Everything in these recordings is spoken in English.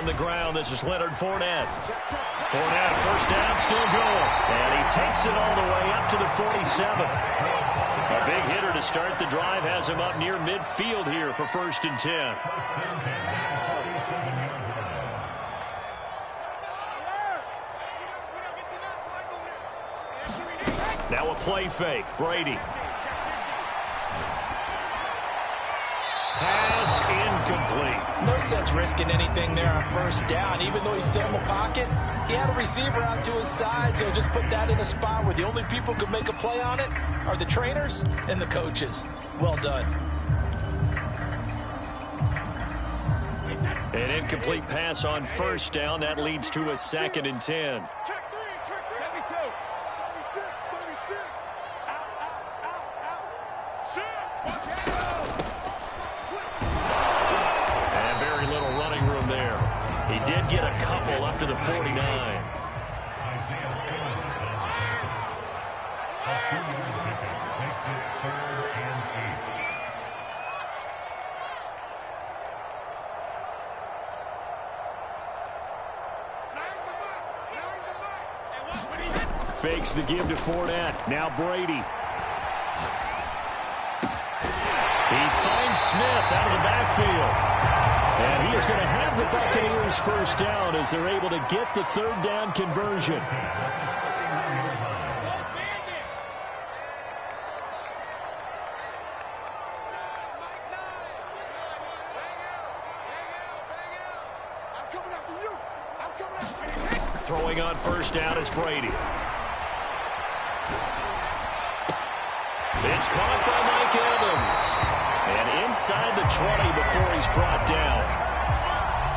the ground. This is Leonard Fournette. Fournette, first down, still going. And he takes it all the way up to the 47. A big hitter to start the drive has him up near midfield here for 1st and 10. Now a play fake. Brady. Pass incomplete. No sense risking anything there on 1st down. Even though he's still in the pocket, he had a receiver out to his side, so just put that in a spot where the only people who can make a play on it are the trainers and the coaches. Well done. An incomplete pass on 1st down. That leads to a 2nd and 10. Get a couple up to the 49. Fakes the give to Fournette. Now Brady. He finds Smith out of the backfield. And he is going to have the Buccaneers 1st down as they're able to get the 3rd down conversion. Throwing on 1st down is Brady. It's caught by Mike Evans. And inside the 20 before he's brought down.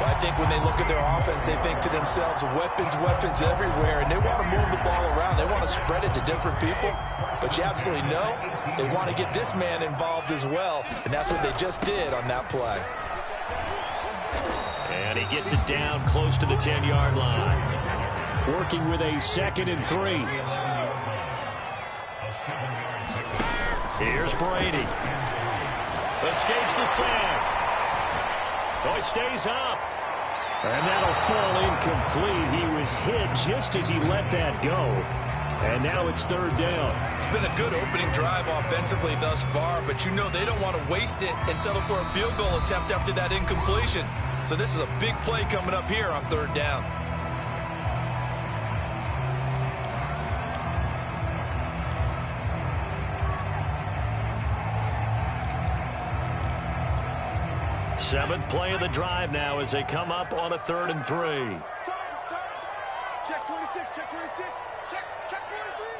Well, I think when they look at their offense, they think to themselves, weapons, weapons everywhere. And they want to move the ball around. They want to spread it to different people. But you absolutely know they want to get this man involved as well. And that's what they just did on that play. And he gets it down close to the 10-yard line. Working with a 2nd and 3. Here's Brady. Escapes the sack. Oh, he stays up. And that'll fall incomplete. He was hit just as he let that go. And now it's 3rd down. It's been a good opening drive offensively thus far, but you know they don't want to waste it and settle for a field goal attempt after that incompletion. So this is a big play coming up here on 3rd down. Seventh play of the drive now as they come up on a 3rd and 3. Check 26, check 26, check 23.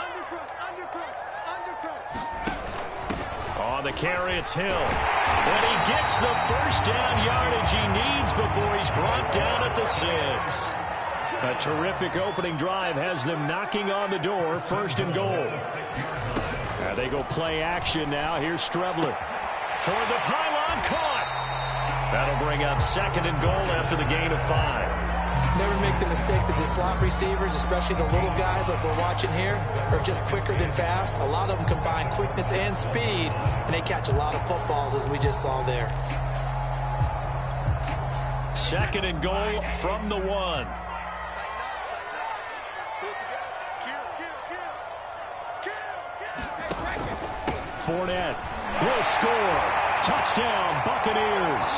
Undercut. On the carry, it's Hill. And he gets the 1st down yardage he needs before he's brought down at the 6. A terrific opening drive has them knocking on the door, 1st and goal. Now they go play action now. Here's Strebler. Toward the pylon, caught. That'll bring up 2nd and goal after the gain of 5. Never make the mistake that the slot receivers, especially the little guys like we're watching here, are just quicker than fast. A lot of them combine quickness and speed, and they catch a lot of footballs, as we just saw there. 2nd and goal from the 1. Fournette will score. Touchdown, Buccaneers.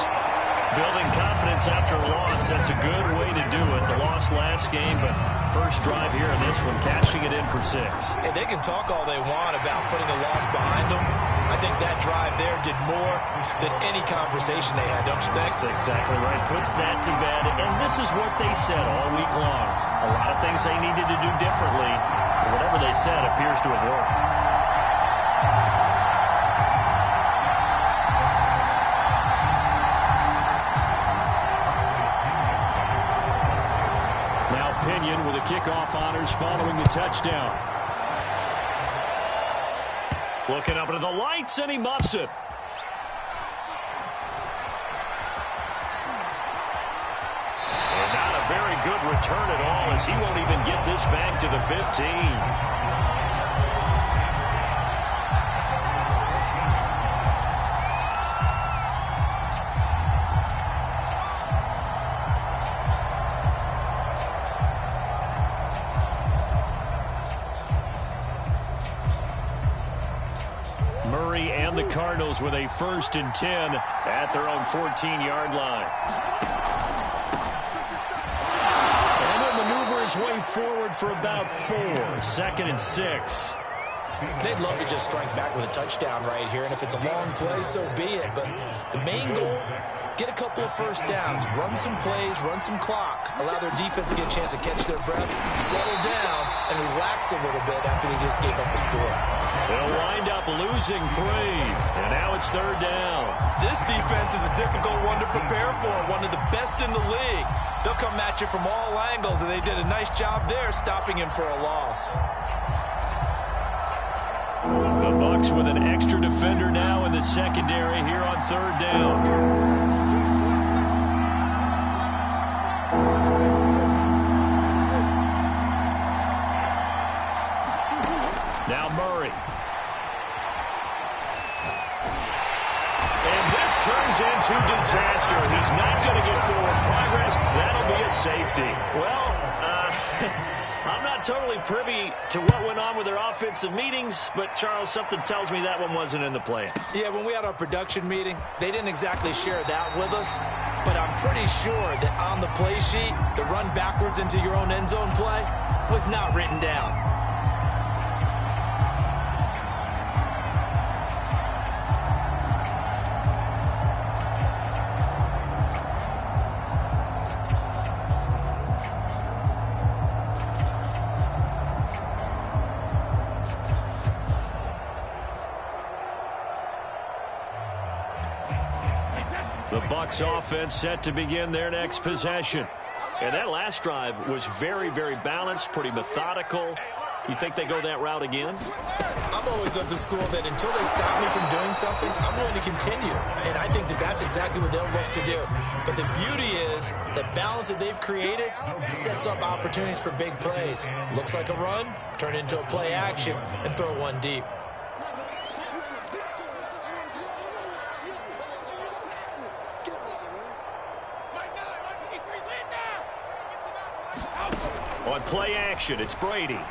Building confidence after a loss, that's a good way to do it. The loss last game, but first drive here in this one, cashing it in for 6. Hey, they can talk all they want about putting a loss behind them. I think that drive there did more than any conversation they had, don't you think? That's exactly right. Puts that to bed, and this is what they said all week long. A lot of things they needed to do differently, but whatever they said appears to have worked. With the kickoff honors following the touchdown. Looking up into the lights, and he muffs it. And not a very good return at all, as he won't even get this back to the 15. Murray and the Cardinals with a 1st and 10 at their own 14-yard line. And he'll maneuver his way forward for about 4. 2nd and 6. They'd love to just strike back with a touchdown right here, and if it's a long play, so be it. But the main goal, get a couple of first downs, run some plays, run some clock, allow their defense to get a chance to catch their breath, settle down, and relax a little bit after they just gave up a score. They'll wind up losing 3, and now it's 3rd down. This defense is a difficult one to prepare for, one of the best in the league. They'll come at you from all angles, and they did a nice job there stopping him for a loss. The Bucs with an extra defender now in the secondary here on 3rd down. Now Murray. And this turns into disaster. He's not going to get forward progress. That'll be a safety. Well, I'm not totally privy to what went on with their offensive meetings, but, Charles, something tells me that one wasn't in the plan. Yeah, when we had our production meeting, they didn't exactly share that with us, but I'm pretty sure that on the play sheet, the run backwards into your own end zone play was not written down. The Bucs offense set to begin their next possession. And that last drive was very, very balanced, pretty methodical. You think they go that route again? I'm always of the school that until they stop me from doing something, I'm going to continue. And I think that that's exactly what they'll look to do. But the beauty is the balance that they've created sets up opportunities for big plays. Looks like a run, turn it into a play action, and throw one deep. On play action, it's Brady. His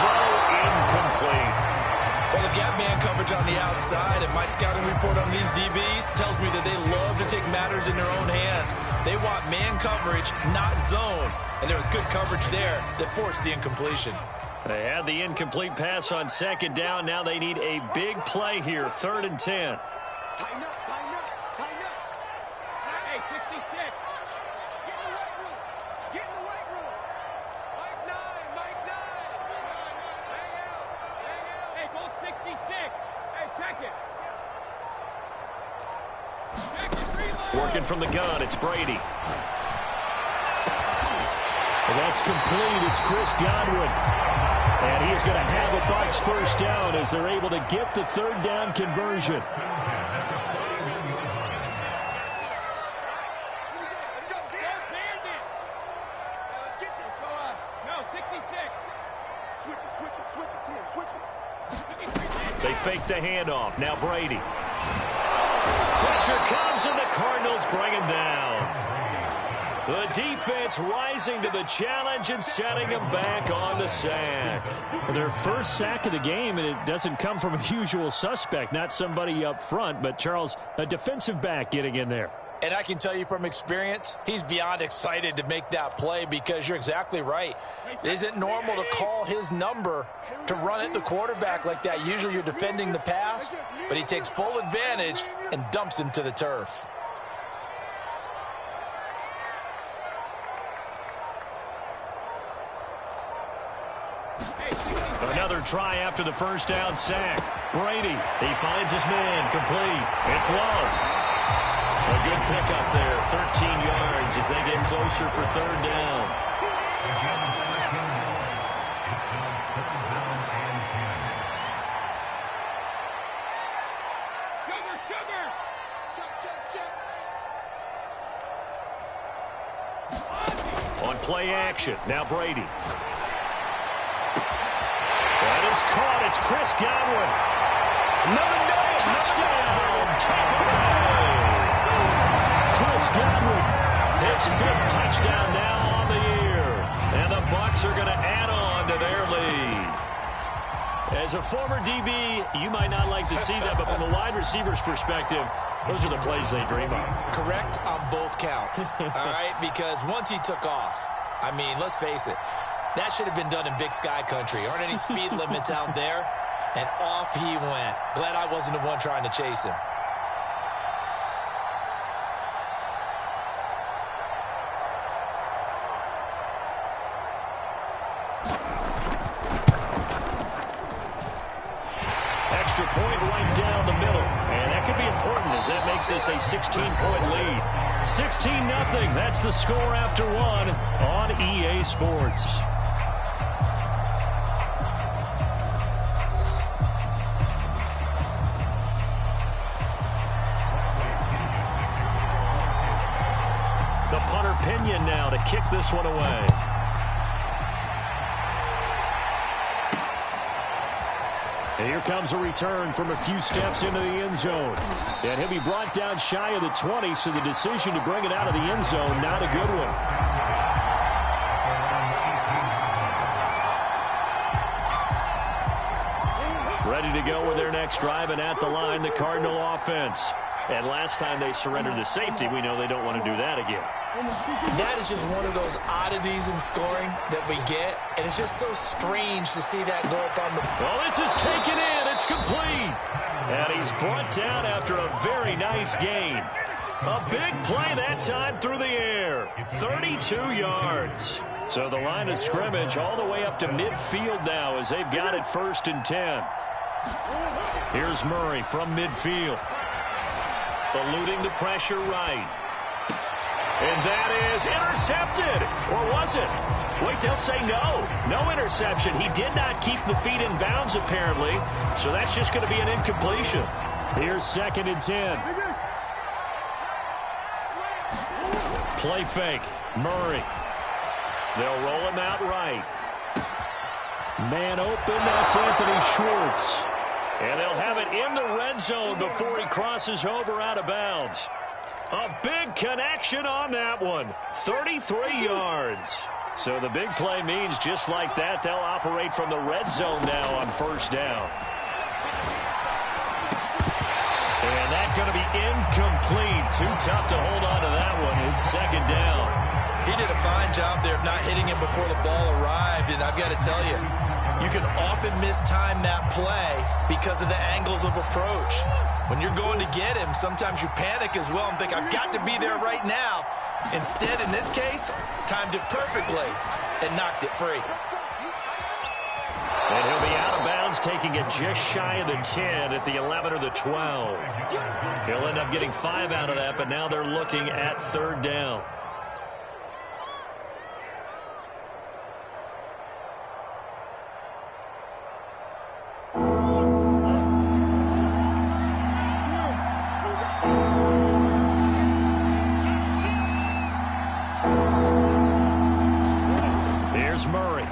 throw incomplete. Well, they've got man coverage on the outside, and my scouting report on these DBs tells me that they love to take matters in their own hands. They want man coverage, not zone. And there was good coverage there that forced the incompletion. They had the incomplete pass on 2nd down. Now they need a big play here, 3rd and 10. Tighten up, tighten up, tighten up. Hey, 66. Get in the weight room. Get in the weight room. Mike 9, Mike 9. Hang out, hang out. Hey, go 66. Hey, check it. Check it, reload. Working from the gun, it's Brady. And that's complete. It's Chris Godwin. And he is going to have a Bucs 1st down as they're able to get the 3rd down conversion. Let's go, Bandit. Let's get this. No, 66. Switch it, switch it, Ken, switch it. They fake the handoff. Now Brady. Pressure comes, and the Cardinals bring him down. The defense rising to the challenge and setting him back on the sack. Their first sack of the game, and it doesn't come from a usual suspect, not somebody up front, but Charles, a defensive back getting in there. And I can tell you from experience, he's beyond excited to make that play because you're exactly right. It isn't normal to call his number to run at the quarterback like that. Usually you're defending the pass, but he takes full advantage and dumps him to the turf. Another try after the 1st down sack. Brady, he finds his man, complete. It's Love. A good pickup there, 13 yards as they get closer for 3rd down. Sugar. Check. On play action, now Brady. That is caught. It's Chris Godwin. Touchdown. Tampa Bay. Chris Godwin, his 5th touchdown now on the year. And the Bucs are going to add on to their lead. As a former DB, you might not like to see that, but from a wide receiver's perspective, those are the plays they dream of. Correct on both counts, all right? Because once he took off, I mean, let's face it, that should have been done in Big Sky country. Aren't any speed limits out there? And off he went. Glad I wasn't the one trying to chase him. Extra point right down the middle. And that could be important as that makes this a 16-point lead. 16-0. That's the score after one on EA Sports. The punter Pinion now to kick this one away. And here comes a return from a few steps into the end zone. And he'll be brought down shy of the 20, so the decision to bring it out of the end zone, not a good one. Ready to go with their next drive, and at the line, the Cardinal offense. And last time they surrendered the safety, we know they don't want to do that again. That is just one of those oddities in scoring that we get, and it's just so strange to see that go up on the... Well, this is taken in. It's complete. And he's brought down after a very nice gain. A big play that time through the air. 32 yards. So the line of scrimmage all the way up to midfield now as they've got it 1st and 10. Here's Murray from midfield. Eluding the pressure right. And that is intercepted. Or was it? Wait, they'll say no. No interception. He did not keep the feet in bounds, apparently. So that's just going to be an incompletion. Here's 2nd and 10. Play fake. Murray. They'll roll him out right. Man open. That's Anthony Schwartz. And they'll have it in the red zone before he crosses over out of bounds. A big connection on that one. 33 yards. So the big play means just like that, they'll operate from the red zone now on 1st down. And that's going to be incomplete. Too tough to hold on to that one. It's 2nd down. He did a fine job there of not hitting him before the ball arrived, and I've got to tell you, you can often mistime that play because of the angles of approach. When you're going to get him, sometimes you panic as well and think, I've got to be there right now. Instead, in this case, timed it perfectly and knocked it free. And he'll be out of bounds, taking it just shy of the 10 at the 11 or the 12. He'll end up getting 5 out of that, but now they're looking at 3rd down. Murray.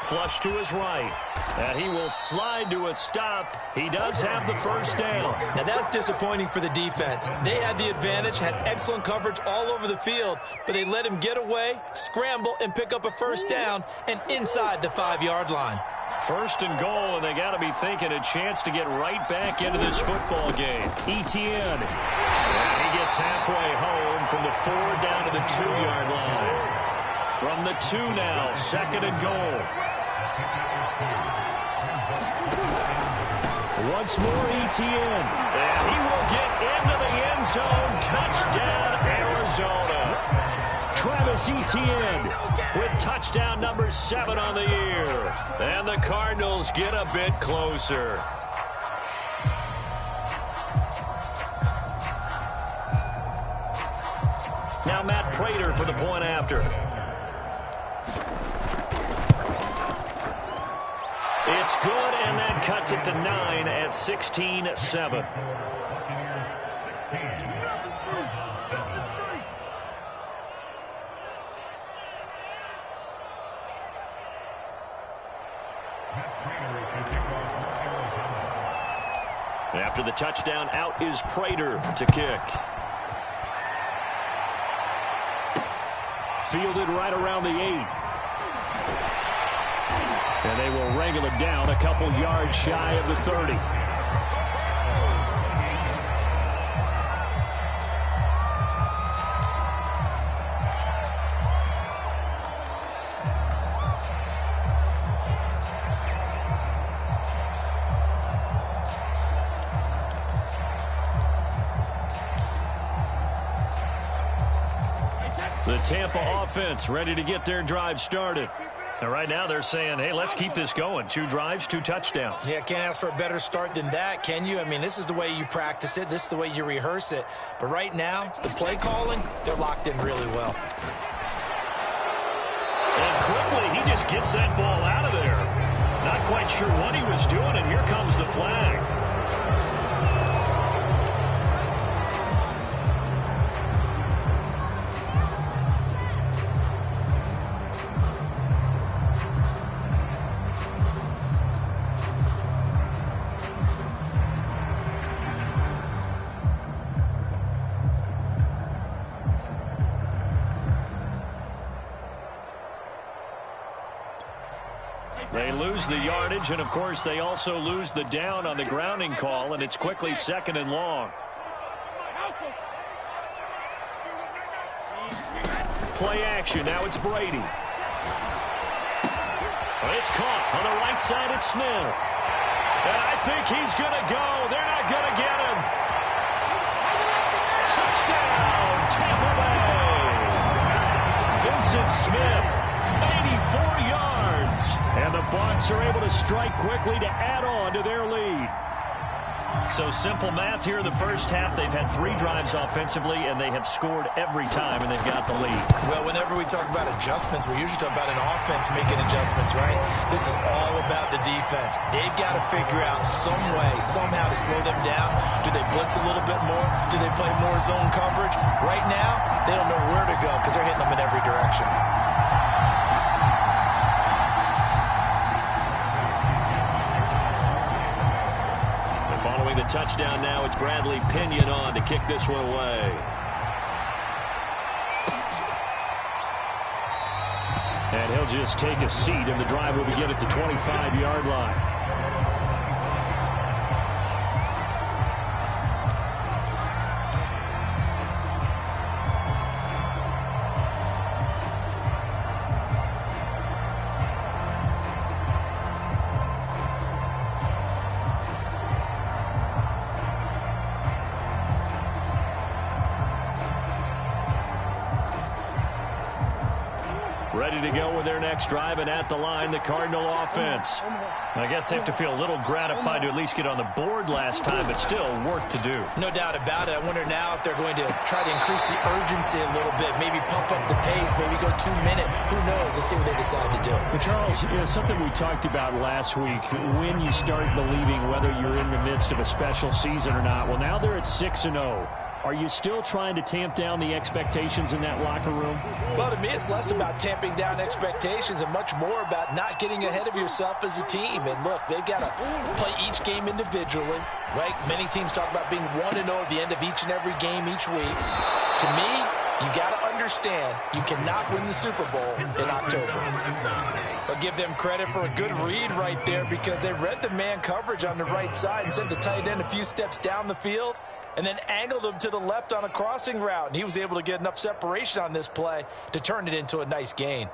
Flush to his right. And he will slide to a stop. He does have the 1st down. Now that's disappointing for the defense. They had the advantage, had excellent coverage all over the field, but they let him get away, scramble, and pick up a 1st down and inside the 5-yard line. 1st and goal, and they got to be thinking a chance to get right back into this football game. Etienne. And he gets halfway home from the 4 down to the 2-yard line. From the 2 now, 2nd and goal. Once more, Etienne. And he will get into the end zone. Touchdown, Arizona. Travis Etienne with touchdown number 7 on the year. And the Cardinals get a bit closer. Now Matt Prater for the point after. It's good, and that cuts it to 9 at 16-7. After the touchdown, out is Prater to kick. Fielded right around the 8. And they will wrangle him down a couple yards shy of the 30. The Tampa offense ready to get their drive started. And right now they're saying, hey, let's keep this going. 2 drives, 2 touchdowns. Yeah, can't ask for a better start than that, can you? I mean, this is the way you practice it. This is the way you rehearse it. But right now, the play calling, they're locked in really well. And quickly, he just gets that ball out of there. Not quite sure what he was doing, and here comes the flag. They lose the yardage, and, of course, they also lose the down on the grounding call, and it's quickly 2nd and long. Play action. Now it's Brady. It's caught. On the right side, it's Smith. And I think he's going to go. They're not going to get him. Touchdown, Tampa Bay. Vincent Smith, 84 yards. And the Bucs are able to strike quickly to add on to their lead. So simple math here in the first half. They've had 3 drives offensively, and they have scored every time, and they've got the lead. Well, whenever we talk about adjustments, we usually talk about an offense making adjustments, right? This is all about the defense. They've got to figure out some way, somehow to slow them down. Do they blitz a little bit more? Do they play more zone coverage? Right now, they don't know where to go because they're hitting them in every direction. Following the touchdown now, it's Bradley Pinion on to kick this one away. And he'll just take a seat, and the drive will begin at the 25-yard line. Ready to go with their next drive, and at the line, the Cardinal offense. I guess they have to feel a little gratified to at least get on the board last time, but still work to do. No doubt about it. I wonder now if they're going to try to increase the urgency a little bit, maybe pump up the pace, maybe go 2-minute. Who knows? Let's see what they decide to do. Well, Charles, something we talked about last week, when you start believing whether you're in the midst of a special season or not. Well, now they're at 6-0. Are you still trying to tamp down the expectations in that locker room? Well, to me, it's less about tamping down expectations and much more about not getting ahead of yourself as a team. And look, they've got to play each game individually, right? Many teams talk about being 1-0 at the end of each and every game each week. To me, you got to understand you cannot win the Super Bowl in October. I'll give them credit for a good read right there because they read the man coverage on the right side and sent the tight end a few steps down the field, and then angled him to the left on a crossing route. And he was able to get enough separation on this play to turn it into a nice gain.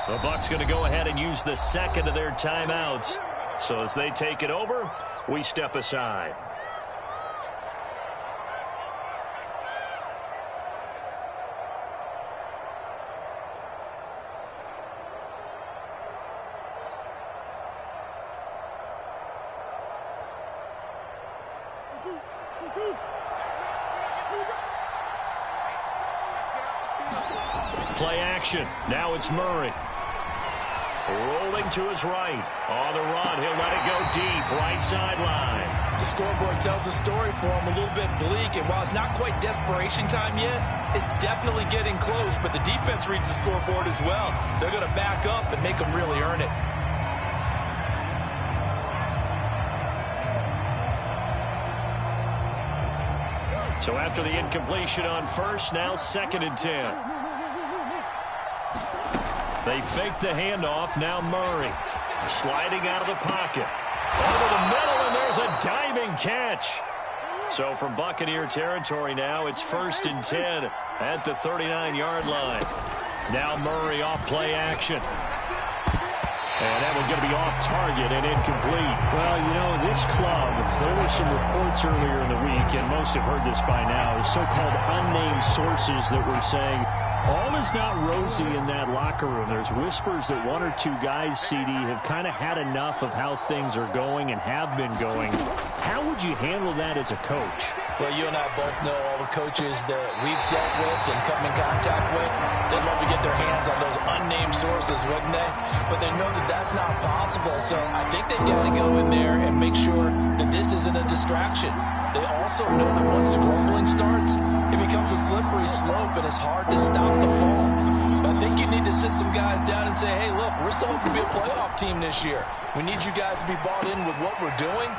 The Bucs going to go ahead and use the second of their timeouts. So as they take it over, we step aside. Play action. Now it's Murray. Rolling to his right. On the run, he'll let it go deep. Right sideline. the scoreboard tells a story for them, a little bit bleak. And while it's not quite desperation time yet, it's definitely getting close. But the defense reads the scoreboard as well. They're going to back up and make them really earn it. So after the incompletion on first, now 2nd and 10. They fake the handoff. Now Murray sliding out of the pocket. Over the middle, and there's a diving catch. So from Buccaneer territory now, it's 1st and 10 at the 39-yard line. Now Murray off play action. And that one's going to be off target and incomplete. Well, you know, this club, there were some reports earlier in the week, and most have heard this by now, so-called unnamed sources that were saying all is not rosy in that locker room. There's whispers that 1 or 2 guys, CD, have kind of had enough of how things are going and have been going. How would you handle that as a coach? Well, you and I both know all the coaches that we've dealt with and come in contact with. They'd love to get their hands on those unnamed sources, wouldn't they? But they know that that's not possible. So I think they've got to go in there and make sure that this isn't a distraction. They also know that once the grumbling starts, it becomes a slippery slope and it's hard to stop the fall. But I think you need to sit some guys down and say, hey, look, we're still hoping to be a playoff team this year. We need you guys to be bought in with what we're doing.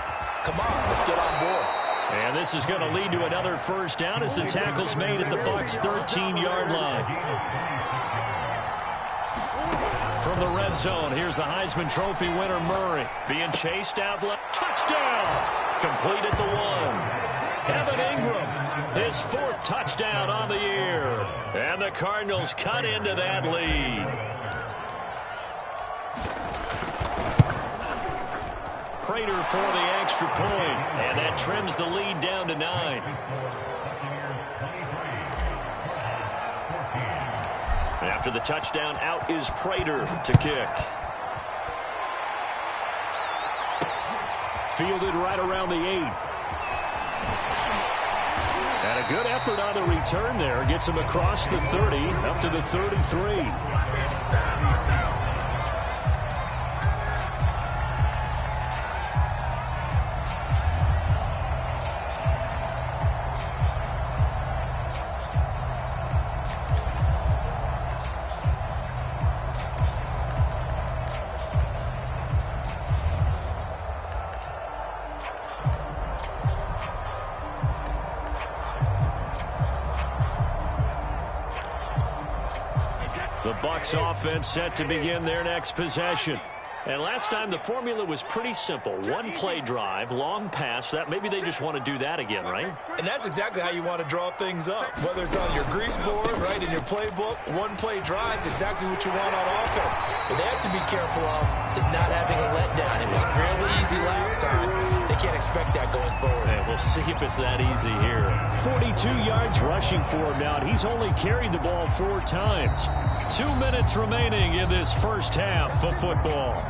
Come on, let's get on board. And this is going to lead to another first down as the tackle's made at the Bucs' 13-yard line. From the red zone, here's the Heisman Trophy winner, Murray. Being chased out left. Touchdown! Complete at the 1. Evan Ingram, his 4th touchdown on the year. And the Cardinals cut into that lead. Prater for the extra point, and that trims the lead down to 9. After the touchdown, out is Prater to kick. Fielded right around the 8. And a good effort on the return there. Gets him across the 30, up to the 33. The Bucs offense set to begin their next possession. And last time the formula was pretty simple. 1 play drive, long pass. That maybe they just want to do that again, right? And that's exactly how you want to draw things up. Whether it's on your grease board, right, in your playbook, 1 play drive is exactly what you want on offense. What they have to be careful of is not having a letdown. It was fairly easy last time. They can't expect that going forward. And we'll see if it's that easy here. 42 yards rushing for him now. He's only carried the ball 4 times. 2 minutes remaining in this first half of football.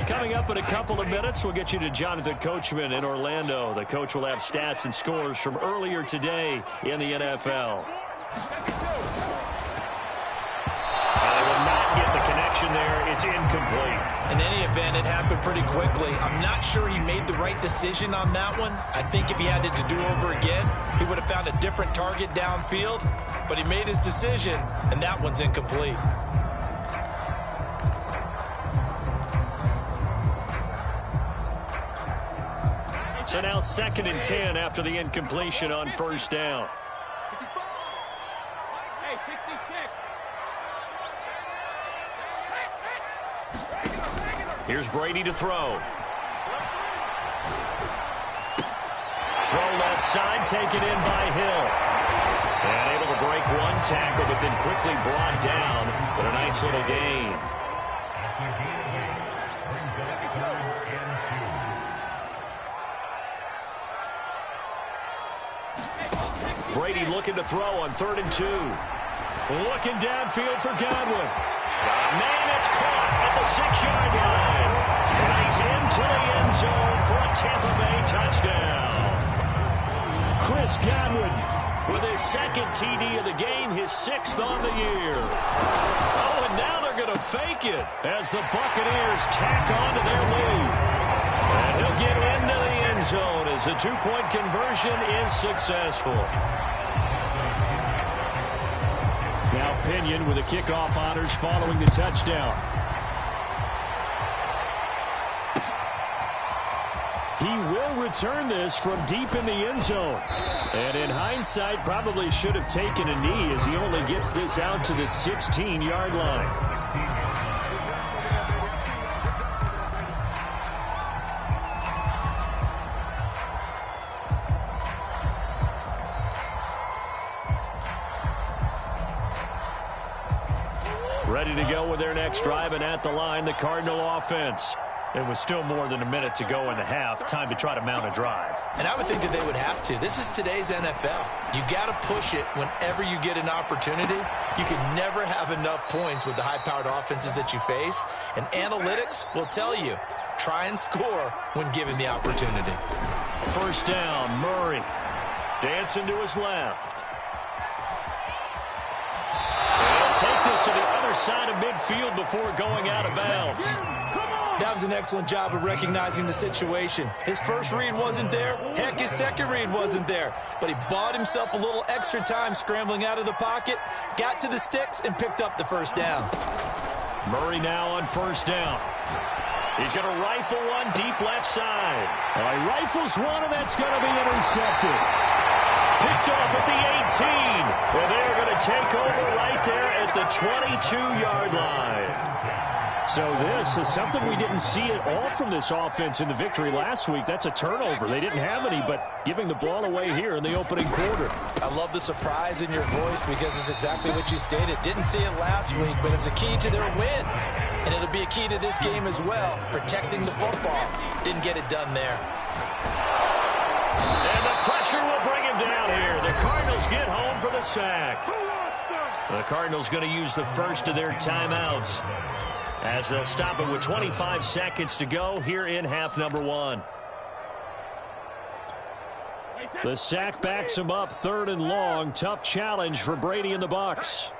Coming up in a couple of minutes, we'll get you to Jonathan Coachman in Orlando. The coach will have stats and scores from earlier today in the NFL. They will not get the connection there. It's incomplete. In any event, it happened pretty quickly. I'm not sure he made the right decision on that one. I think if he had it to do over again, he would have found a different target downfield. But he made his decision, and that one's incomplete. So now 2nd and 10 after the incompletion on first down. Here's Brady to throw. Throw left side, taken in by Hill. And able to break 1 tackle, but then quickly brought down. But a nice little gain. Brady looking to throw on 3rd and 2. Looking downfield for Godwin. Man, it's caught at the 6-yard line. And he's into the end zone for a Tampa Bay touchdown. Chris Godwin with his 2nd TD of the game, his 6th on the year. Oh, and now they're going to fake it as the Buccaneers tack on to their lead. And he'll get into the end zone as the 2-point conversion is successful. Now Pinion with the kickoff honors following the touchdown. He will return this from deep in the end zone. And in hindsight, probably should have taken a knee as he only gets this out to the 16-yard line. Ready to go with their next drive, and at the line, the Cardinal offense. It was still more than a minute to go in the half. Time to try to mount a drive. And I would think that they would have to. This is today's NFL. You got to push it whenever you get an opportunity. You can never have enough points with the high-powered offenses that you face. And analytics will tell you, try and score when given the opportunity. 1st down, Murray. Dancing to his left. Take this to the other side of midfield before going out of bounds. That was an excellent job of recognizing the situation. His first read wasn't there. Heck, his second read wasn't there. But he bought himself a little extra time scrambling out of the pocket, got to the sticks, and picked up the 1st down. Murray now on 1st down. He's going to rifle one deep left side. He rifles one, and that's going to be intercepted. Picked off at the 18. Well, they're going to take over right there at the 22-yard line. So this is something we didn't see at all from this offense in the victory last week. That's a turnover. They didn't have any, but giving the ball away here in the opening quarter. I love the surprise in your voice because it's exactly what you stated. Didn't see it last week, but it's a key to their win. And it'll be a key to this game as well, protecting the football. Didn't get it done there. And the pressure will bring him down here. The Cardinals get home for the sack. The Cardinals going to use the first of their timeouts as they'll stop it with 25 seconds to go here in half number 1. The sack backs him up, 3rd and long. Tough challenge for Brady and the Bucs.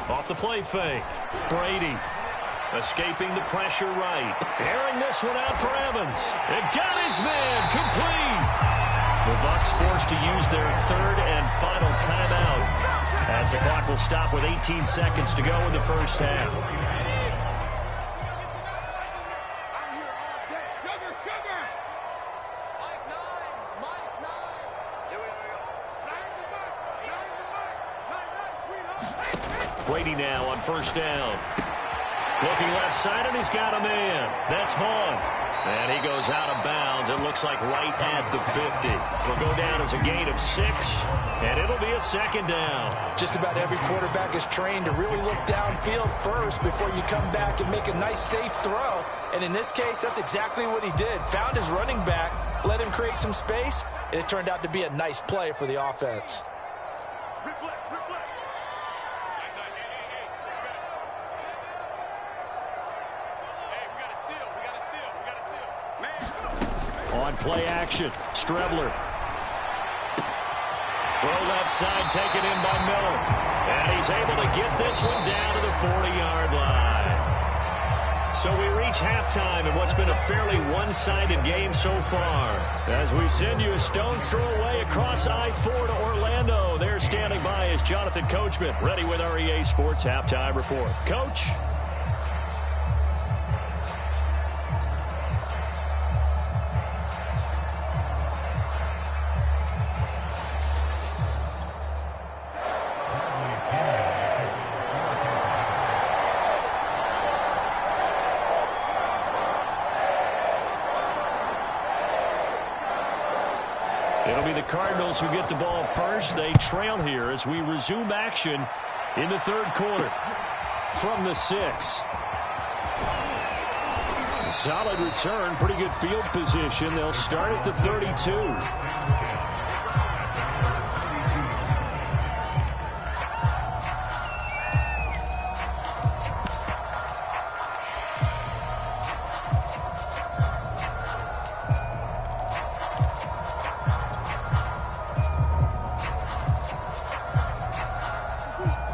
Off the play fake. Brady escaping the pressure right. Airing this one out for Evans. It got his man complete. The Bucs forced to use their 3rd and final timeout as the clock will stop with 18 seconds to go in the first half. Brady now on 1st down. Looking left side, and he's got a man. That's Vaughn. And he goes out of bounds. It looks like right at the 50. Will go down as a gain of 6, and it'll be a 2nd down. Just about every quarterback is trained to really look downfield first before you come back and make a nice, safe throw. And in this case, that's exactly what he did. Found his running back, let him create some space, and it turned out to be a nice play for the offense. On play action, Strebler. Throw left side, taken in by Miller. And he's able to get this one down to the 40-yard line. So we reach halftime in what's been a fairly one-sided game so far. As we send you a stone's throw away across I-4 to Orlando. There standing by is Jonathan Coachman, ready with our EA Sports Halftime Report. Coach? It'll be the Cardinals who get the ball first. They trail here as we resume action in the 3rd quarter. From the 6. Solid return, pretty good field position. They'll start at the 32.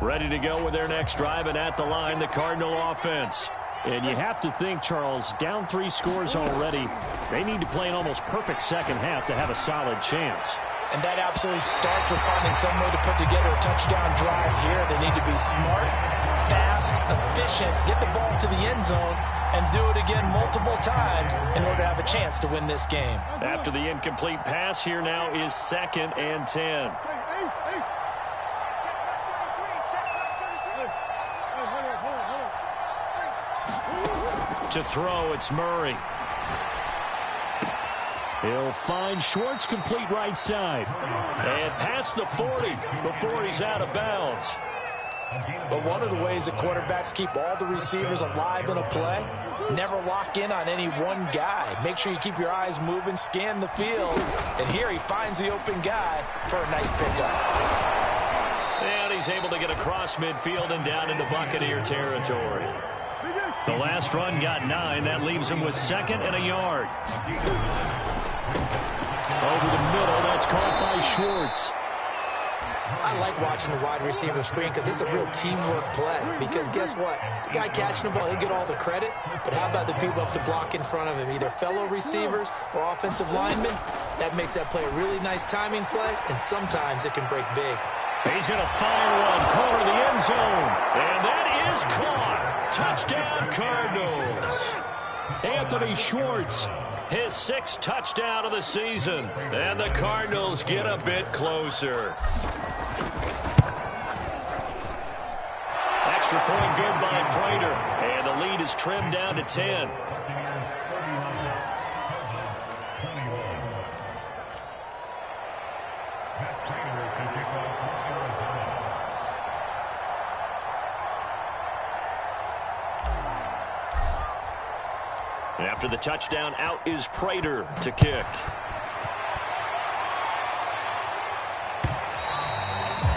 Ready to go with their next drive, and at the line, the Cardinal offense. And you have to think, Charles, down 3 scores already. They need to play an almost perfect second half to have a solid chance. And that absolutely starts with finding some way to put together a touchdown drive here. They need to be smart, fast, efficient, get the ball to the end zone, and do it again multiple times in order to have a chance to win this game. After the incomplete pass, here now is 2nd and 10. To throw, it's Murray. He'll find Schwartz, complete right side. And past the 40 before he's out of bounds. But one of the ways that quarterbacks keep all the receivers alive in a play, never lock in on any one guy. Make sure you keep your eyes moving, scan the field. And here he finds the open guy for a nice pickup. And he's able to get across midfield and down into Buccaneer territory. The last run got 9. That leaves him with 2nd and a yard. Over the middle, that's caught by Schwartz. I like watching the wide receiver screen because it's a real teamwork play. Because guess what? The guy catching the ball, he'll get all the credit. But how about the people up to block in front of him? Either fellow receivers or offensive linemen. That makes that play a really nice timing play, and sometimes it can break big. He's going to fire one, corner the end zone. And that is caught. Touchdown, Cardinals. Anthony Schwartz, his 6th touchdown of the season. And the Cardinals get a bit closer. Extra point good by Prater. And the lead is trimmed down to 10. After the touchdown, out is Prater to kick.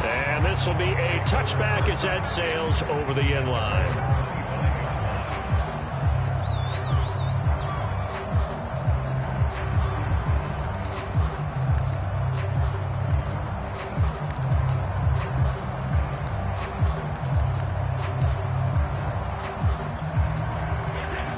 And this will be a touchback as that sails over the end line.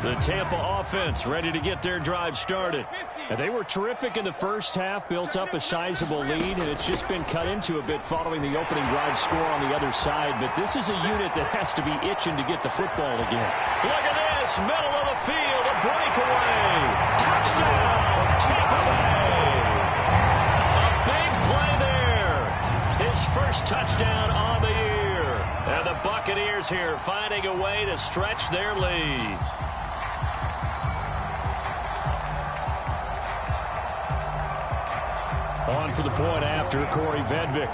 The Tampa offense ready to get their drive started. And they were terrific in the first half, built up a sizable lead, and it's just been cut into a bit following the opening drive score on the other side. But this is a unit that has to be itching to get the football again. Look at this, middle of the field, a breakaway. Touchdown, Tampa Bay. A big play there. His first touchdown on the year. And the Buccaneers here finding a way to stretch their lead. On for the point after, Corey Vedvik.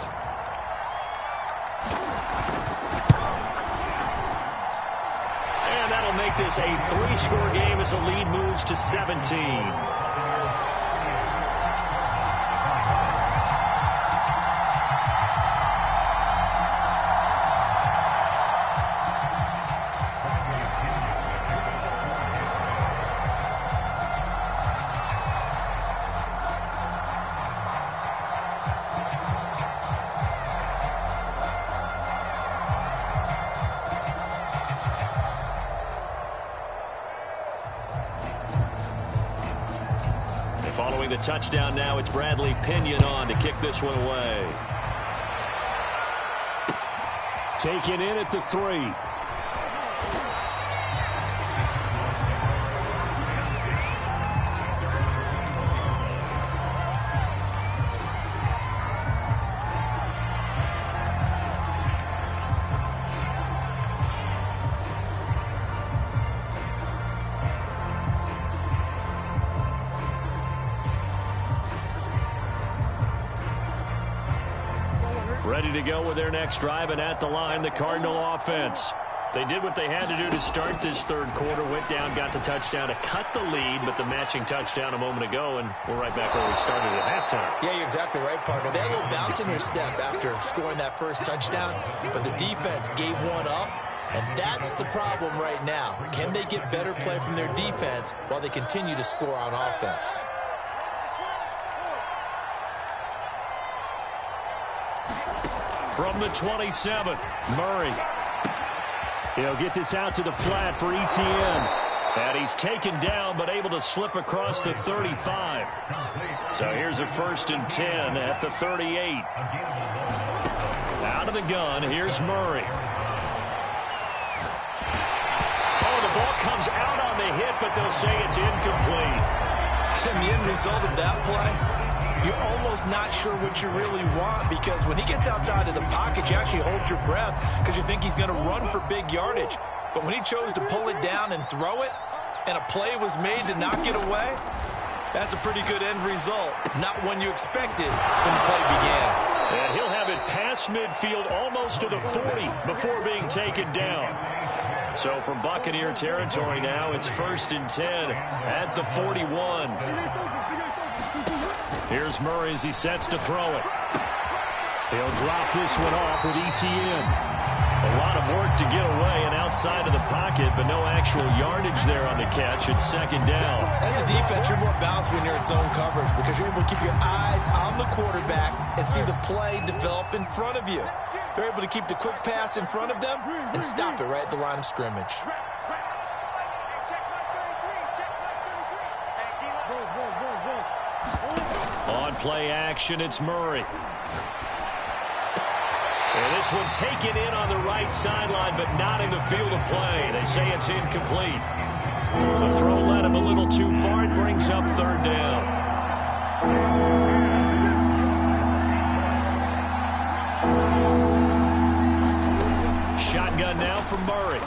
And that'll make this a 3-score game as the lead moves to 17. Following the touchdown now, it's Bradley Pinion on to kick this one away. Taken in at the 3. Ready to go with their next drive, and at the line, the Cardinal offense. They did what they had to do to start this third quarter, went down, got the touchdown to cut the lead, but the matching touchdown a moment ago, and we're right back where we started at halftime. Yeah, you're exactly right, partner. They had a little bounce in their step after scoring that first touchdown, but the defense gave one up, and that's the problem right now. Can they get better play from their defense while they continue to score on offense? From the 27, Murray. He'll get this out to the flat for Etienne. And he's taken down, but able to slip across the 35. So here's a 1st and 10 at the 38. Out of the gun, here's Murray. Oh, the ball comes out on the hit, but they'll say it's incomplete. And the end result of that play, you're almost not sure what you really want, because when he gets outside of the pocket, you actually hold your breath because you think he's going to run for big yardage. But when he chose to pull it down and throw it, and a play was made to knock it away, that's a pretty good end result. Not one you expected when the play began. And he'll have it past midfield almost to the 40 before being taken down. So from Buccaneer territory now, it's 1st and 10 at the 41. Here's Murray as he sets to throw it. He'll drop this one off with Etienne. A lot of work to get away and outside of the pocket, but no actual yardage there on the catch. It's 2nd down. As a defense, you're more balanced when you're in zone coverage because you're able to keep your eyes on the quarterback and see the play develop in front of you. They're able to keep the quick pass in front of them and stop it right at the line of scrimmage. On play action, it's Murray. And this one taken in on the right sideline, but not in the field of play. They say it's incomplete. The throw led him a little too far. It brings up 3rd down. Shotgun now from Murray.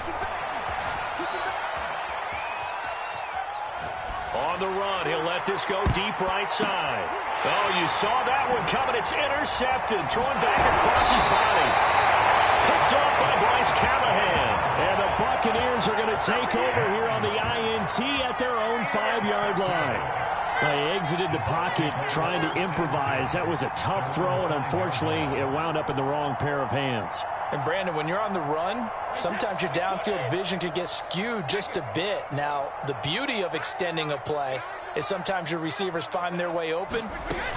On the run, he'll let this go deep right side. Oh, you saw that one coming. It's intercepted. Thrown back across his body. Picked off by Bryce Callahan. And the Buccaneers are going to take over here on the INT at their own 5-yard line. They exited the pocket trying to improvise. That was a tough throw, and unfortunately, it wound up in the wrong pair of hands. And, Brandon, when you're on the run, sometimes your downfield vision can get skewed just a bit. Now, the beauty of extending a play is sometimes your receivers find their way open,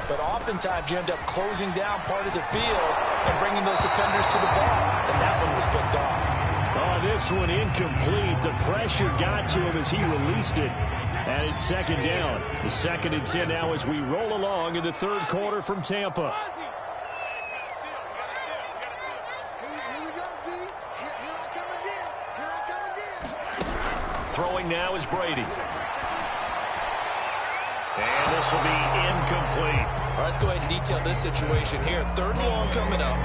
but oftentimes you end up closing down part of the field and bringing those defenders to the ball. And that one was picked off. Oh, this one incomplete. The pressure got to him as he released it. And it's 2nd down. The 2nd and 10 now as we roll along in the 3rd quarter from Tampa. Throwing now is Brady. And this will be incomplete. All right, let's go ahead and detail this situation here. 3rd and long coming up,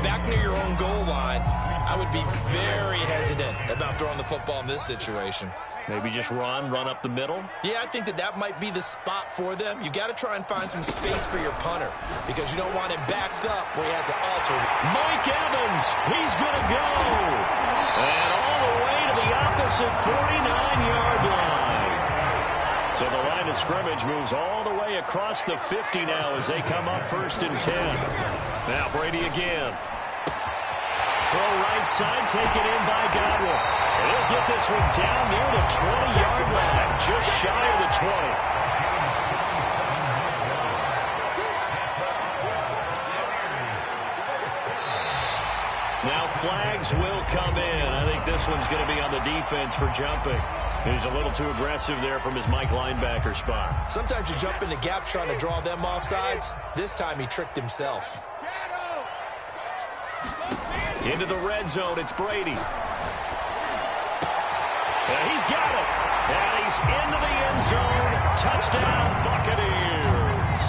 back near your own goal line. I would be very hesitant about throwing the football in this situation. Maybe just run up the middle? Yeah, I think that might be the spot for them. You got to try and find some space for your punter because you don't want him backed up where he has an alter. Mike Evans, he's going to go. And all the way to the opposite 49-yard line. So the line of scrimmage moves all the way across the 50 now as they come up 1st and 10. Now Brady again. Throw right side, taken in by Godwin. He'll get this one down near the 20-yard line, just shy of the 20. Now flags will come in. I think this one's going to be on the defense for jumping. He's a little too aggressive there from his Mike linebacker spot. Sometimes you jump into gaps trying to draw them off sides. This time he tricked himself. Into the red zone, it's Brady. And he's got it. And he's into the end zone. Touchdown, Buccaneers.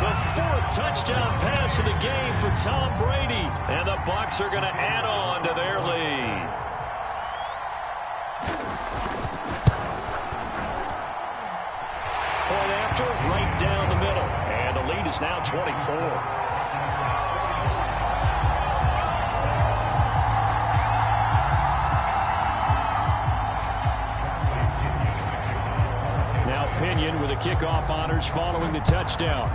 The 4th touchdown pass of the game for Tom Brady. And the Bucs are going to add on to their lead. Point after, right down the middle. And the lead is now 24. Union with the kickoff honors following the touchdown.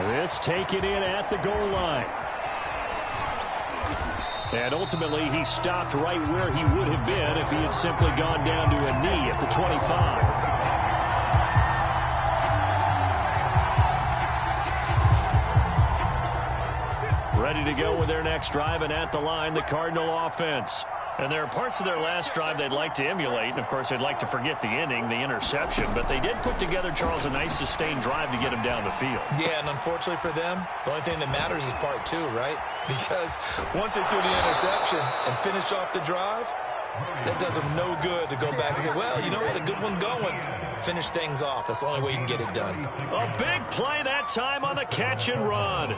This taken in at the goal line. And ultimately, he stopped right where he would have been if he had simply gone down to a knee at the 25. Ready to go with their next drive, and at the line, the Cardinal offense. And there are parts of their last drive they'd like to emulate. And, of course, they'd like to forget the inning, the interception. But they did put together, Charles, a nice sustained drive to get him down the field. Yeah, and unfortunately for them, the only thing that matters is part two, right? Because once they threw the interception and finished off the drive, that does them no good to go back and say, well, you know what, a good one going. Finish things off. That's the only way you can get it done. A big play that time on the catch and run.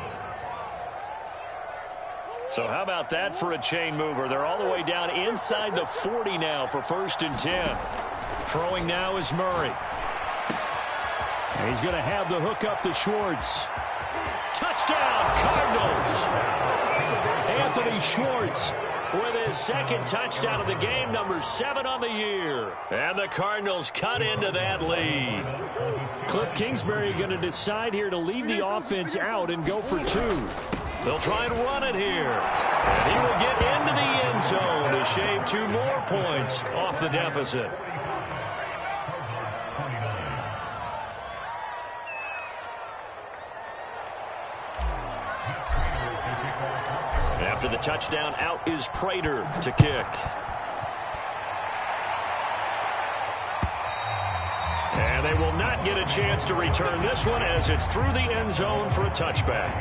So how about that for a chain mover? They're all the way down inside the 40 now for 1st and 10. Throwing now is Murray. And he's going to have the hook up to Schwartz. Touchdown, Cardinals! Anthony Schwartz with his second touchdown of the game, number 7 on the year. And the Cardinals cut into that lead. Cliff Kingsbury going to decide here to leave the offense out and go for 2. They'll try and run it here. And he will get into the end zone to shave 2 more points off the deficit. After the touchdown, out is Prater to kick. And they will not get a chance to return this one as it's through the end zone for a touchback.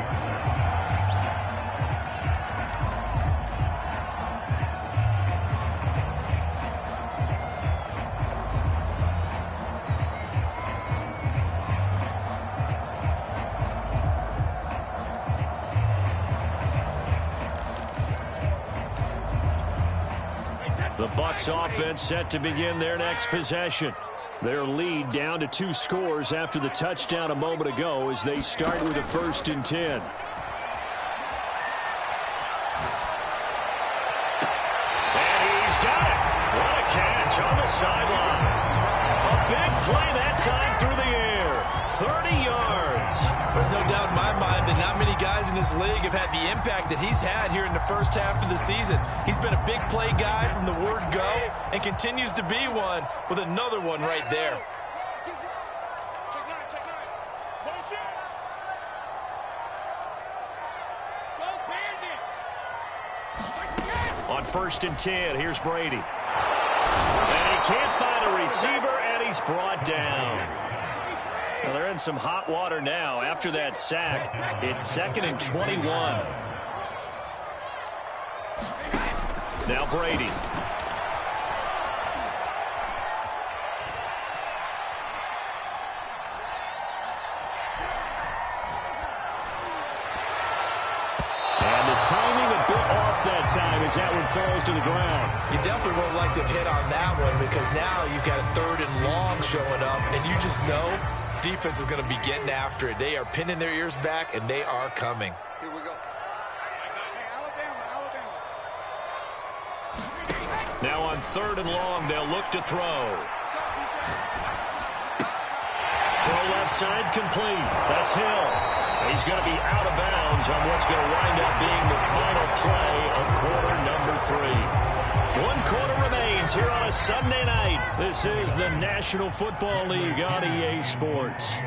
The Bucs offense set to begin their next possession. Their lead down to 2 scores after the touchdown a moment ago as they start with a 1st and 10. And he's got it. What a catch on the sideline. A big play that time through the air. 30 yards. There's no doubt in my mind that not many guys in this league have had the impact that he's had here in the first half of the season. He's been a big play guy from the word go and continues to be one with another one right there. On 1st and 10, here's Brady. And he can't find a receiver, and he's brought down. Well, they're in some hot water now. After that sack, it's 2nd and 21. Now Brady. And the timing a bit off that time as that one falls to the ground. You definitely won't like to hit on that one because now you've got a 3rd and long showing up, and you just know defense is going to be getting after it. They are pinning their ears back, and they are coming. Here we go. Now on 3rd and long, they'll look to throw. Throw left side complete. That's Hill. He's going to be out of bounds on what's going to wind up being the final play of quarter number 3. 1 quarter remains here on a Sunday night. This is the National Football League on EA Sports.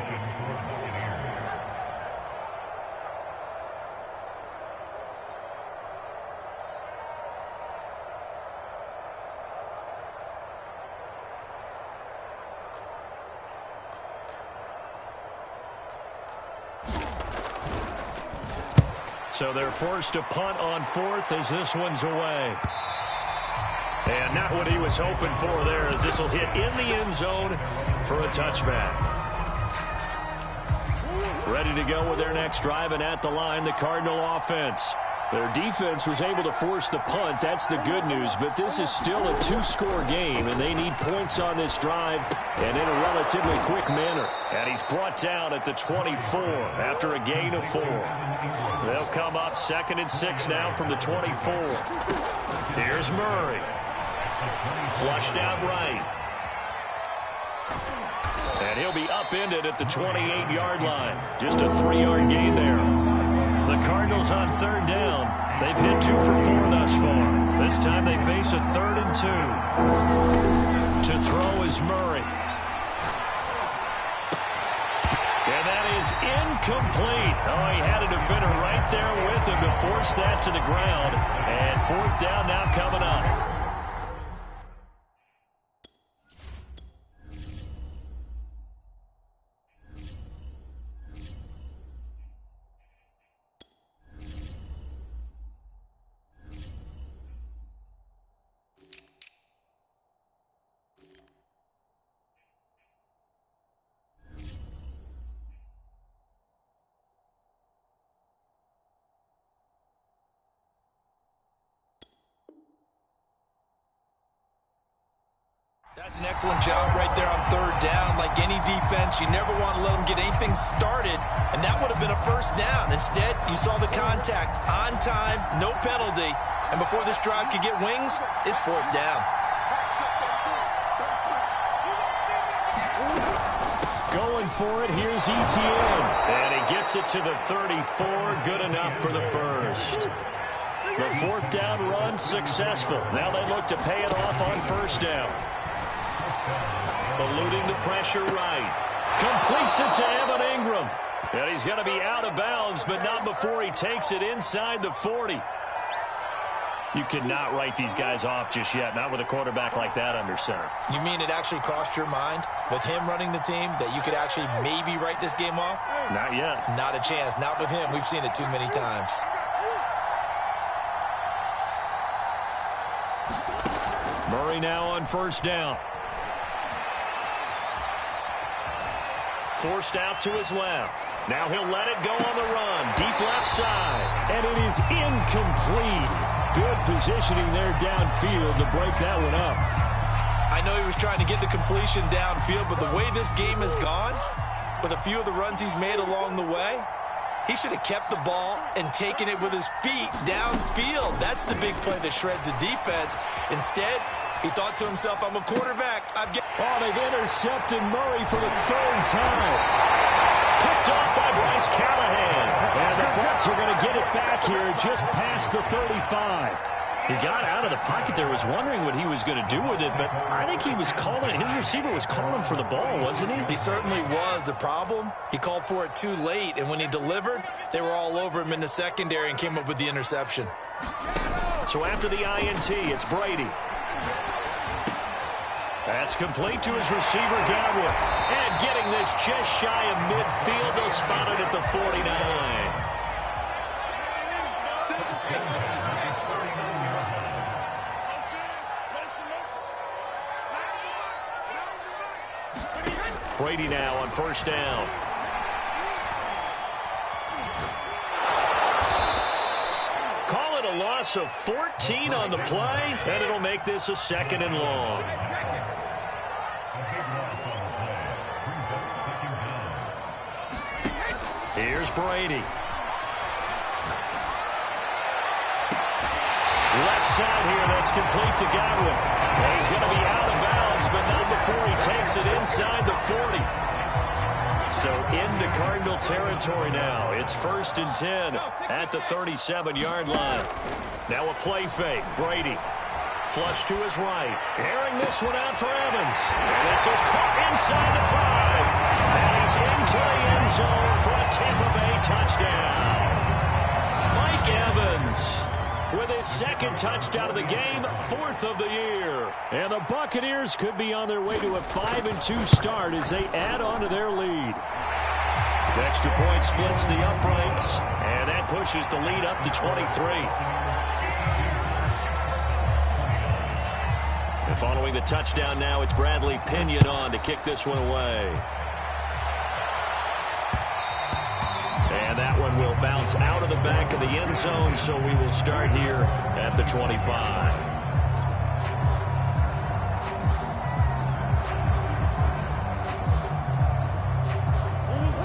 So they're forced to punt on 4th as this one's away. And not what he was hoping for there as this will hit in the end zone for a touchback. Ready to go with their next drive, and at the line, the Cardinal offense. Their defense was able to force the punt. That's the good news, but this is still a 2-score game, and they need points on this drive and in a relatively quick manner. And he's brought down at the 24 after a gain of 4. They'll come up 2nd and 6 now from the 24. Here's Murray. Flushed out right. And he'll be upended at the 28-yard line. Just a 3-yard gain there. The Cardinals on third down. They've hit 2 for 4 thus far. This time they face a 3rd and 2. To throw is Murray. And that is incomplete. Oh, he had a defender right there with him to force that to the ground. And 4th down now coming up. That's an excellent job right there on third down. Like any defense, you never want to let them get anything started, and that would have been a first down. Instead, you saw the contact on time, no penalty, and before this drive could get wings, it's 4th down. Going for it, here's ETN. And he gets it to the 34, good enough for the first. The 4th down run successful. Now they look to pay it off on first down. Eluding the pressure right. Completes it to Evan Ingram. And he's going to be out of bounds, but not before he takes it inside the 40. You cannot write these guys off just yet, not with a quarterback like that under center. You mean it actually crossed your mind with him running the team that you could actually maybe write this game off? Not yet. Not a chance. Not with him. We've seen it too many times. Murray now on first down. Forced out to his left. Now he'll let it go on the run. Deep left side. And it is incomplete. Good positioning there downfield to break that one up. I know he was trying to get the completion downfield, but the way this game has gone, with a few of the runs he's made along the way, he should have kept the ball and taken it with his feet downfield. That's the big play that shreds the defense. Instead, he thought to himself, I'm a quarterback. They've intercepted Murray for the 3rd time. Picked off by Bryce Callahan. And the Bucs are going to get it back here just past the 35. He got out of the pocket there, was wondering what he was going to do with it, but I think he was calling, his receiver was calling for the ball, wasn't he? He certainly was. The problem, he called for it too late, and when he delivered, they were all over him in the secondary and came up with the interception. So after the INT, it's Brady. That's complete to his receiver, Godwin. And getting this just shy of midfield, they'll spot it at the 49. Brady now on first down. Call it a loss of 14 on the play, and it'll make this a 2nd and long. Here's Brady. Left side here, that's complete to Godwin. And he's going to be out of bounds, but not before he takes it inside the 40. So into Cardinal territory now. It's 1st and 10 at the 37-yard line. Now a play fake. Brady. Flush to his right. Airing this one out for Evans. And this is caught inside the 5. And he's into the end zone for a Tampa Bay touchdown. Mike Evans with his 2nd touchdown of the game, 4th of the year. And the Buccaneers could be on their way to a 5-2 start as they add on to their lead. The extra point splits the uprights, and that pushes the lead up to 23. And following the touchdown now, it's Bradley Pinion on to kick this one away. And that one will bounce out of the back of the end zone, so we will start here at the 25.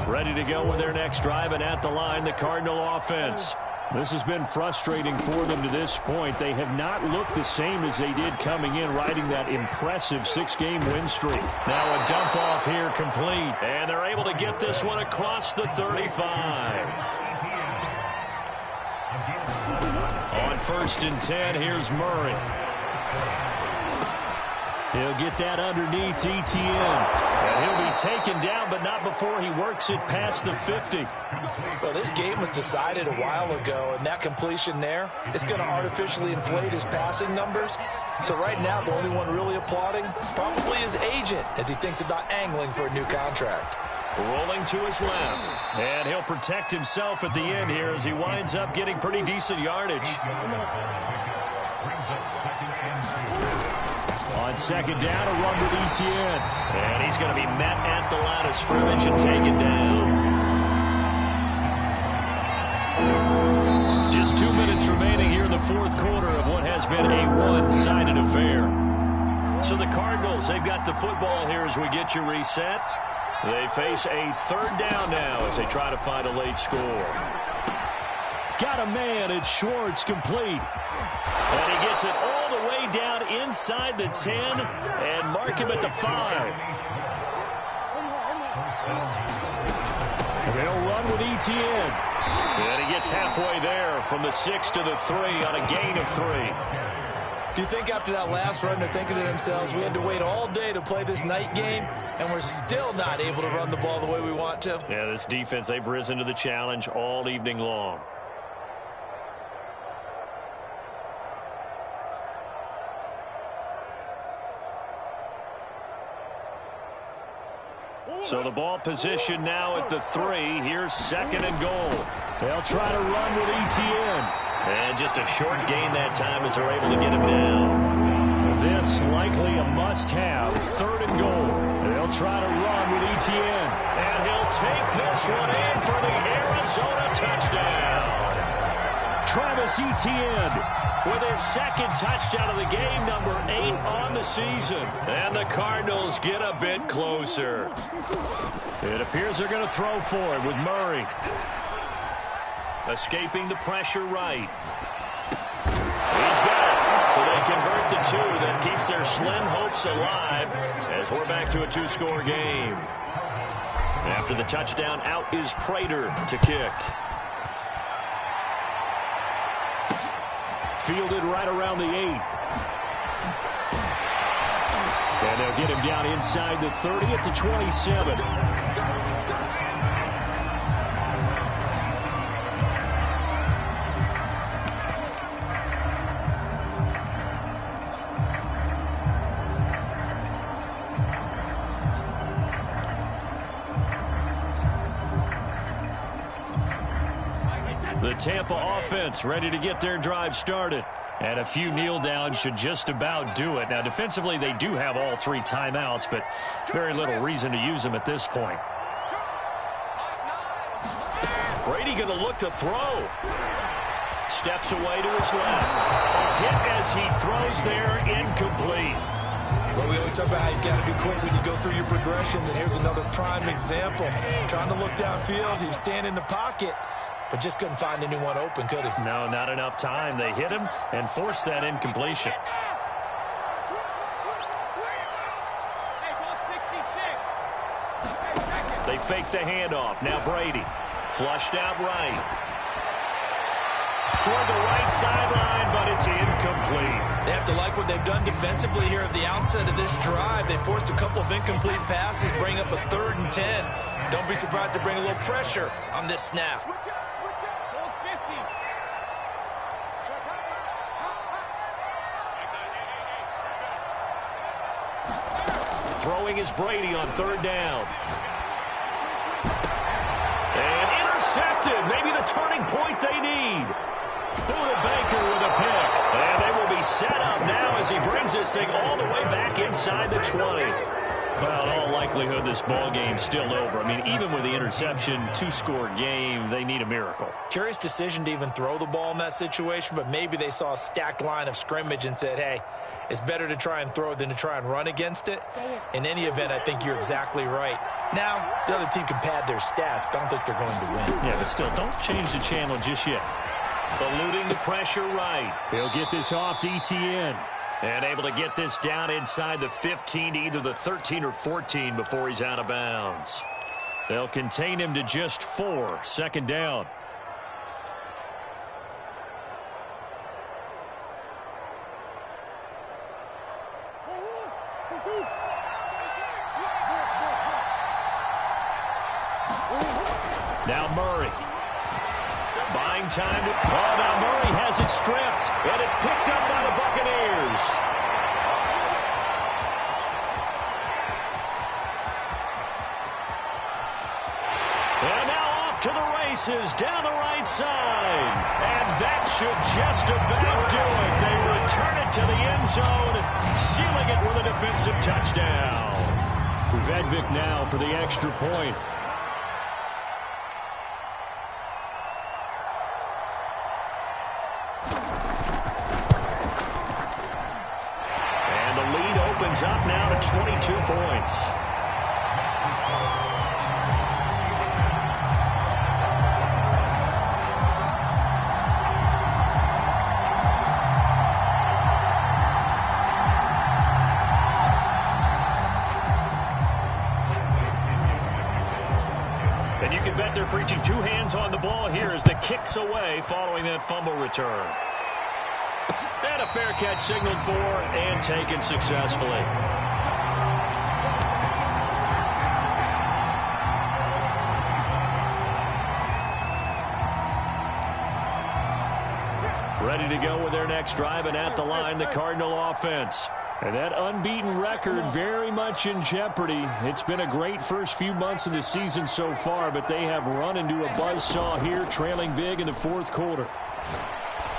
Ready to go with their next drive, and at the line, the Cardinal offense. This has been frustrating for them to this point. They have not looked the same as they did coming in, riding that impressive 6-game win streak. Now a dump off here complete. And they're able to get this one across the 35. On 1st and 10, here's Murray. He'll get that underneath Etienne. And he'll be taken down, but not before he works it past the 50. Well, this game was decided a while ago, and that completion there is going to artificially inflate his passing numbers. So right now, the only one really applauding probably his agent as he thinks about angling for a new contract. Rolling to his left. And he'll protect himself at the end here as he winds up getting pretty decent yardage. On 2nd down, a run with Etienne. And he's going to be met at the line of scrimmage and taken down. Just 2 minutes remaining here in the 4th quarter of what has been a one-sided affair. So the Cardinals, they've got the football here as we get you reset. They face a 3rd down now as they try to find a late score. Got a man, it's Schwartz, complete. And he gets it all the way down inside the 10 and mark him at the 5. And they'll run with Etienne. And he gets halfway there from the 6 to the 3 on a gain of 3. Do you think after that last run they're thinking to themselves, we had to wait all day to play this night game, and we're still not able to run the ball the way we want to? Yeah, this defense, they've risen to the challenge all evening long. So the ball position now at the 3. Here's 2nd and goal. They'll try to run with Etienne. And just a short gain that time as they're able to get him down. This likely a must-have. 3rd and goal. They'll try to run with Etienne. And he'll take this one in for the Arizona touchdown. Travis Etienne with his 2nd touchdown of the game, number 8 on the season. And the Cardinals get a bit closer. It appears they're going to throw for it with Murray. Escaping the pressure right. He's got it. So they convert the 2. That keeps their slim hopes alive as we're back to a 2-score game. After the touchdown, out is Prater to kick. Fielded right around the 8. And they'll get him down inside the 30 at the 27. The Tampa offense ready to get their drive started. And a few kneel downs should just about do it. Now, defensively, they do have all 3 timeouts, but very little reason to use them at this point. Brady going to look to throw. Steps away to his left. A hit as he throws there, incomplete. Well, we always talk about how you've got to be quick when you go through your progressions, and here's another prime example. Trying to look downfield, he was standing in the pocket, but just couldn't find anyone open, could he? No, not enough time. They hit him and forced that incompletion. They fake the handoff. Now Brady. Flushed out right. Toward the right sideline, but it's incomplete. They have to like what they've done defensively here at the outset of this drive. They forced a couple of incomplete passes, bring up a 3rd and 10. Don't be surprised to bring a little pressure on this snap. Throwing is Brady on 3rd down. And intercepted. Maybe the turning point they need. Buda Baker with a pick. And they will be set up now as he brings this thing all the way back inside the 20. Well, in all likelihood, this ball game's still over. I mean, even with the interception, 2-score game, they need a miracle. Curious decision to even throw the ball in that situation, but maybe they saw a stacked line of scrimmage and said, hey, it's better to try and throw it than to try and run against it. In any event, I think you're exactly right. Now, the other team can pad their stats, but I don't think they're going to win. Yeah, but still, don't change the channel just yet. Eluding the pressure right. He'll get this off to ETN. And able to get this down inside the 15 to either the 13 or 14 before he's out of bounds. They'll contain him to just 4. Second down. Now Murray. Buying time. Oh, now Murray has it stripped. And it's picked up by the Buccaneers. And now off to the races down the right side. And that should just about do it. They return it to the end zone, sealing it with a defensive touchdown. Vedvik now for the extra point. Up now to 22 points. And you can bet they're preaching 2 hands on the ball here as the kick's away following that fumble return. And a fair catch signaled for and taken successfully. Ready to go with their next drive, and at the line, the Cardinal offense. And that unbeaten record very much in jeopardy. It's been a great first few months of the season so far, but they have run into a buzzsaw here, trailing big in the fourth quarter.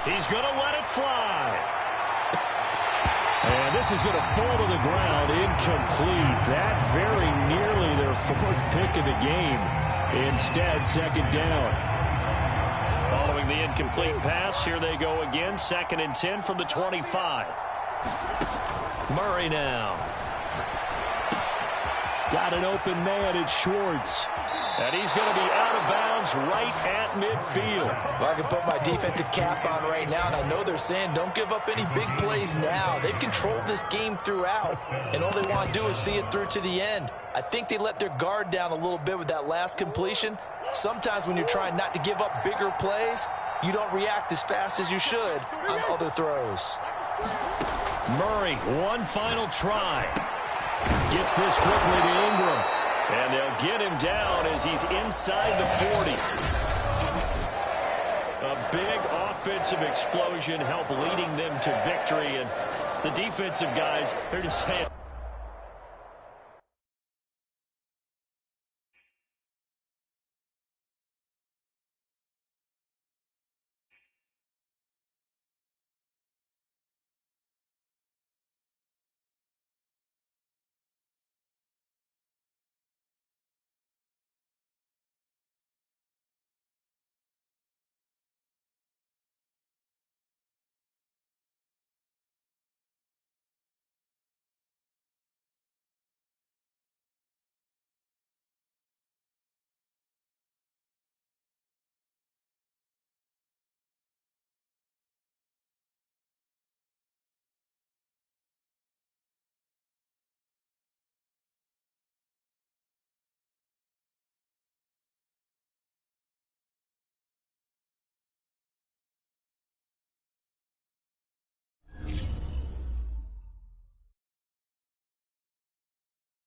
He's going to let it fly. And this is going to fall to the ground, incomplete. That very nearly their 4th pick of the game. Instead, second down. Following the incomplete pass, here they go again. 2nd and 10 from the 25. Murray now. Got an open man. It's Schwartz. And he's going to be out of bounds right at midfield. Well, I can put my defensive cap on right now, and I know they're saying don't give up any big plays now. They've controlled this game throughout, and all they want to do is see it through to the end. I think they let their guard down a little bit with that last completion. Sometimes when you're trying not to give up bigger plays, you don't react as fast as you should on other throws. Murray, one final try. Gets this quickly to Ingram. And they'll get him down as he's inside the 40. A big offensive explosion help leading them to victory. And the defensive guys, they're just saying,